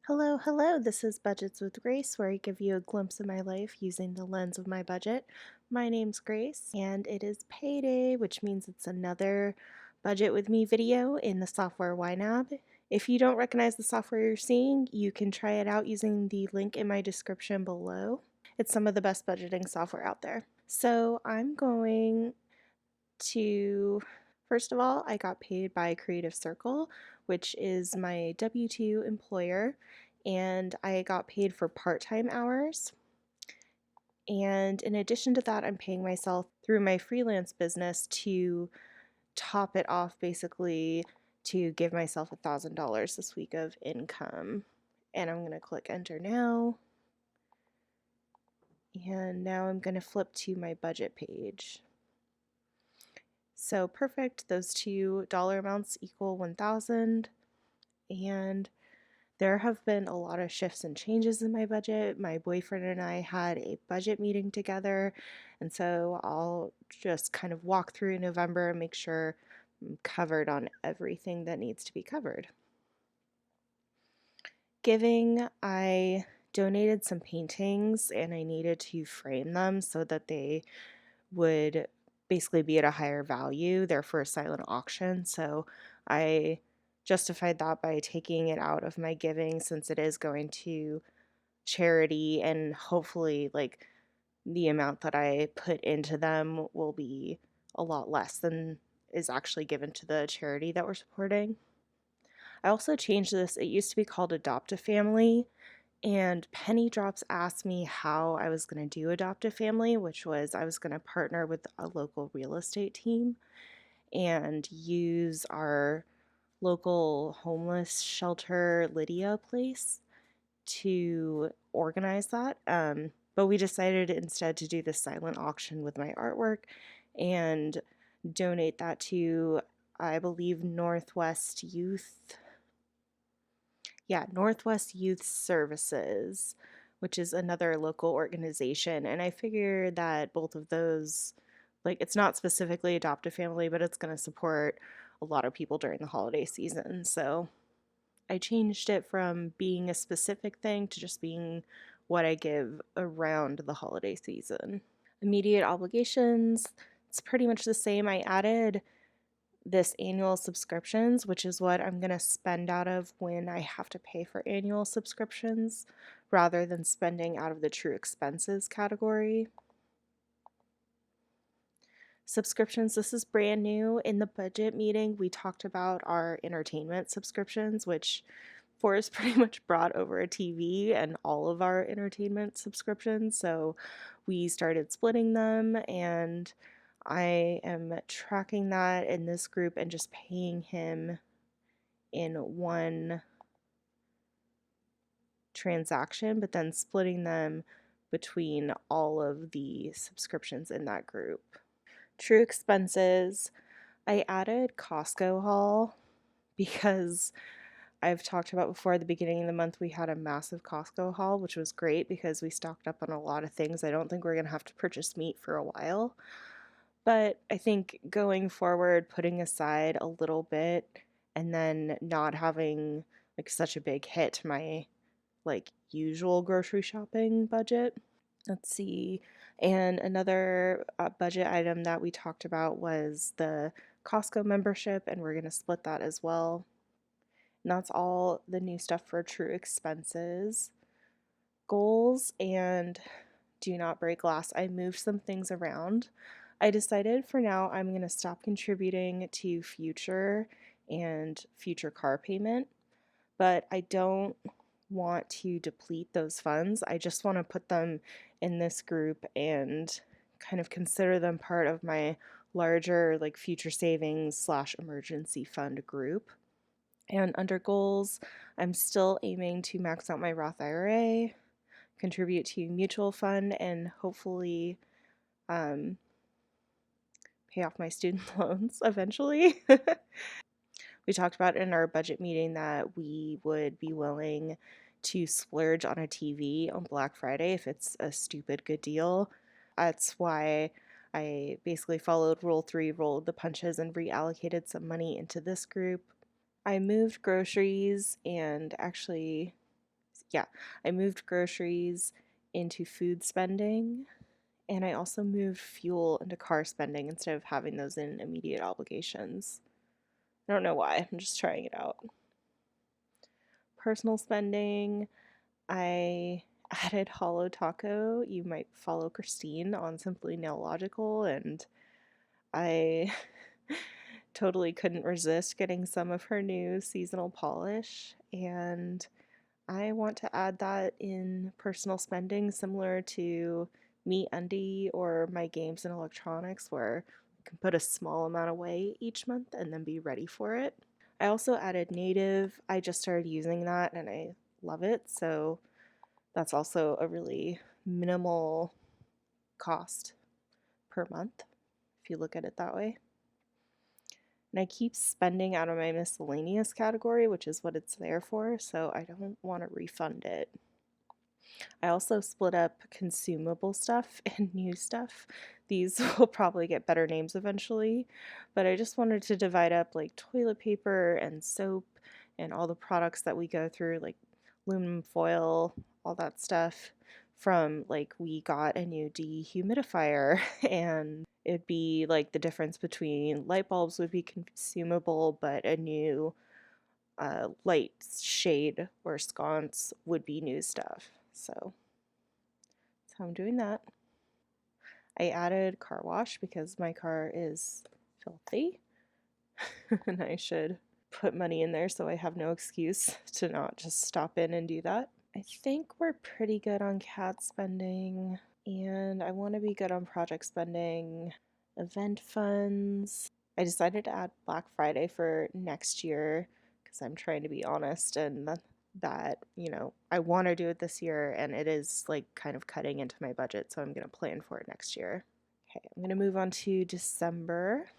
Hello, hello. This is Budgets with Grace, where I give you a glimpse of my life using the lens of my budget. My name's Grace, and it is payday, which means it's another Budget with Me video in the software YNAB. If you don't recognize the software you're seeing, you can try it out using the link in my description below. It's some of the best budgeting software out there. So I'm going to, first of all, I got paid by Creative Circle, which is my W-2 employer, and I got paid for part-time hours. And in addition to that, I'm paying myself through my freelance business to top it off, basically to give myself $1,000 this week of income. And I'm going to click enter now. And now I'm going to flip to my budget page. So perfect, those two dollar amounts equal 1,000, and there have been a lot of shifts and changes in my budget. My boyfriend and I had a budget meeting together, and so I'll just kind of walk through November and make sure I'm covered on everything that needs to be covered. Giving, I donated some paintings and I needed to frame them so that they would basically be at a higher value. They're for a silent auction. So I justified that by taking it out of my giving since it is going to charity, and hopefully like the amount that I put into them will be a lot less than is actually given to the charity that we're supporting. I also changed this. It used to be called Adopt a Family, and Penny Drops asked me how I was going to do Adopt a Family, which was I was going to partner with a local real estate team and use our local homeless shelter, Lydia Place, to organize that. But we decided instead to do the silent auction with my artwork and donate that to, I believe, Northwest Youth Services, which is another local organization. And I figure that both of those, like, it's not specifically Adopt a Family, but it's going to support a lot of people during the holiday season. So I changed it from being a specific thing to just being what I give around the holiday season. Immediate obligations, it's pretty much the same. I added this annual subscriptions, which is what I'm going to spend out of when I have to pay for annual subscriptions rather than spending out of the true expenses category. Subscriptions, this is brand new. In the budget meeting, we talked about our entertainment subscriptions, which Forrest pretty much brought over a TV and all of our entertainment subscriptions. So we started splitting them, and I am tracking that in this group and just paying him in one transaction, but then splitting them between all of the subscriptions in that group. True expenses, I added Costco haul because I've talked about before at the beginning of the month we had a massive Costco haul, which was great because we stocked up on a lot of things. I don't think we're going to have to purchase meat for a while. But I think going forward, putting aside a little bit and then not having like such a big hit to my like usual grocery shopping budget. Let's see. And another budget item that we talked about was the Costco membership, and we're going to split that as well. And that's all the new stuff for true expenses. Goals and do not break glass. I moved some things around. I decided for now I'm going to stop contributing to future and future car payment, but I don't want to deplete those funds. I just want to put them in this group and kind of consider them part of my larger like future savings slash emergency fund group. And under goals, I'm still aiming to max out my Roth IRA, contribute to mutual fund, and hopefully um, pay off my student loans eventually. We talked about in our budget meeting that we would be willing to splurge on a TV on Black Friday if it's a stupid good deal. That's why I basically followed Rule 3, rolled the punches, and reallocated some money into this group. I moved groceries and actually Yeah, I moved groceries into food spending, and I also moved fuel into car spending instead of having those in immediate obligations. I don't know why, I'm just trying it out. Personal spending, I added Hollow Taco. You might follow Christine on Simply Nailogical, and I totally couldn't resist getting some of her new seasonal polish, and I want to add that in personal spending similar to Me Undie or my games and electronics, where you can put a small amount away each month and then be ready for it. I also added Native. I just started using that and I love it, so that's also a really minimal cost per month if you look at it that way. And I keep spending out of my miscellaneous category, which is what it's there for, so I don't want to refund it. I also split up consumable stuff and new stuff. These will probably get better names eventually, but I just wanted to divide up like toilet paper and soap and all the products that we go through, like aluminum foil, all that stuff. From like, we got a new dehumidifier, and it'd be like the difference between light bulbs would be consumable, but a new light shade or sconce would be new stuff. So I'm doing that. I added car wash because my car is filthy and I should put money in there so I have no excuse to not just stop in and do that. I think we're pretty good on cat spending, and I want to be good on project spending, event funds. I decided to add Black Friday for next year because I'm trying to be honest, and that, I want to do it this year and it is like kind of cutting into my budget, so I'm going to plan for it next year. Okay, I'm going to move on to December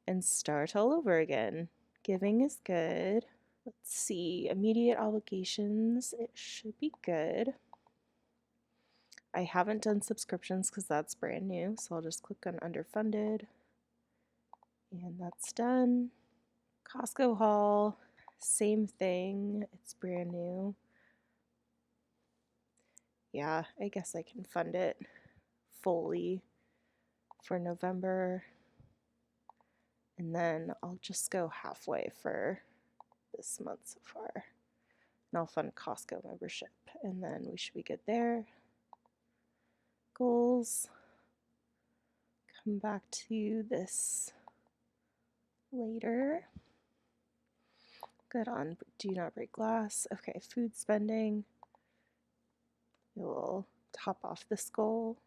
and start all over again. Giving is good. Let's see, immediate obligations, it should be good. I haven't done subscriptions because that's brand new, so I'll just click on underfunded, and that's done. Costco haul, same thing, it's brand new. Yeah, I guess I can fund it fully for November, and then I'll just go halfway for this month so far. And I'll fund Costco membership, and then we should be good there. Goals. Come back to this later. Good on do not break glass. Okay, food spending. We'll top off this goal.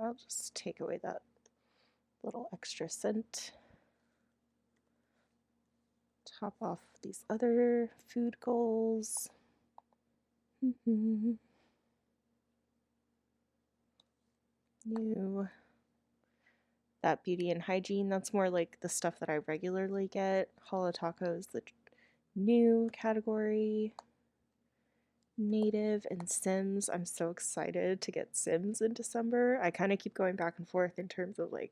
I'll just take away that little extra cent. Top off these other food goals. New. That beauty and hygiene, that's more like the stuff that I regularly get. Hollow tacos, the new category. Native and Sims. I'm so excited to get Sims in December. I kind of keep going back and forth in terms of like,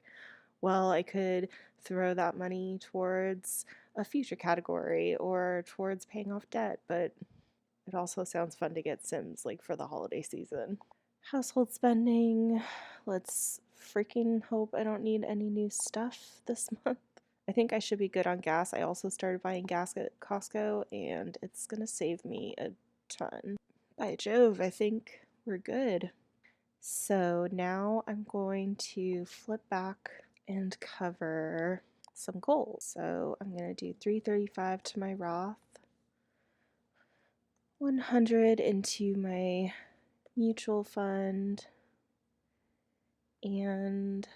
well, I could throw that money towards a future category or towards paying off debt, but it also sounds fun to get Sims like for the holiday season. Household spending. Let's freaking hope I don't need any new stuff this month. I think I should be good on gas. I also started buying gas at Costco, and it's gonna save me a ton. By Jove, I think we're good. So now I'm going to flip back and cover some goals. So I'm going to do 335 to my Roth, 100 into my mutual fund, and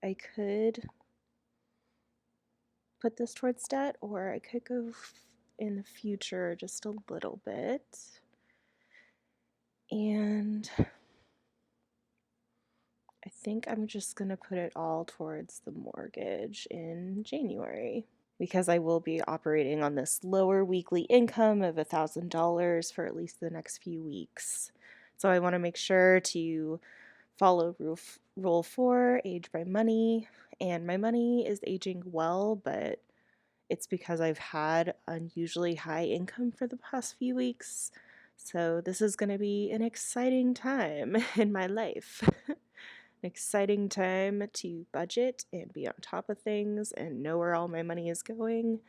I could put this towards debt, or I could go in the future just a little bit. And I think I'm just going to put it all towards the mortgage in January, because I will be operating on this lower weekly income of $1,000 for at least the next few weeks. So I want to make sure to follow rule 4, age by money, and my money is aging well, but It's because I've had unusually high income for the past few weeks. So this is going to be an exciting time in my life. An exciting time to budget and be on top of things and know where all my money is going.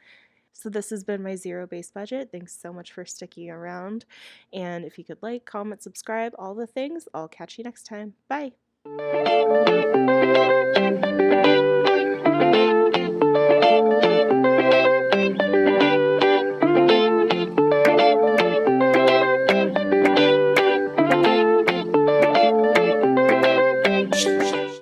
So this has been my zero-based budget. Thanks so much for sticking around. And if you could like, comment, subscribe, all the things, I'll catch you next time. Bye.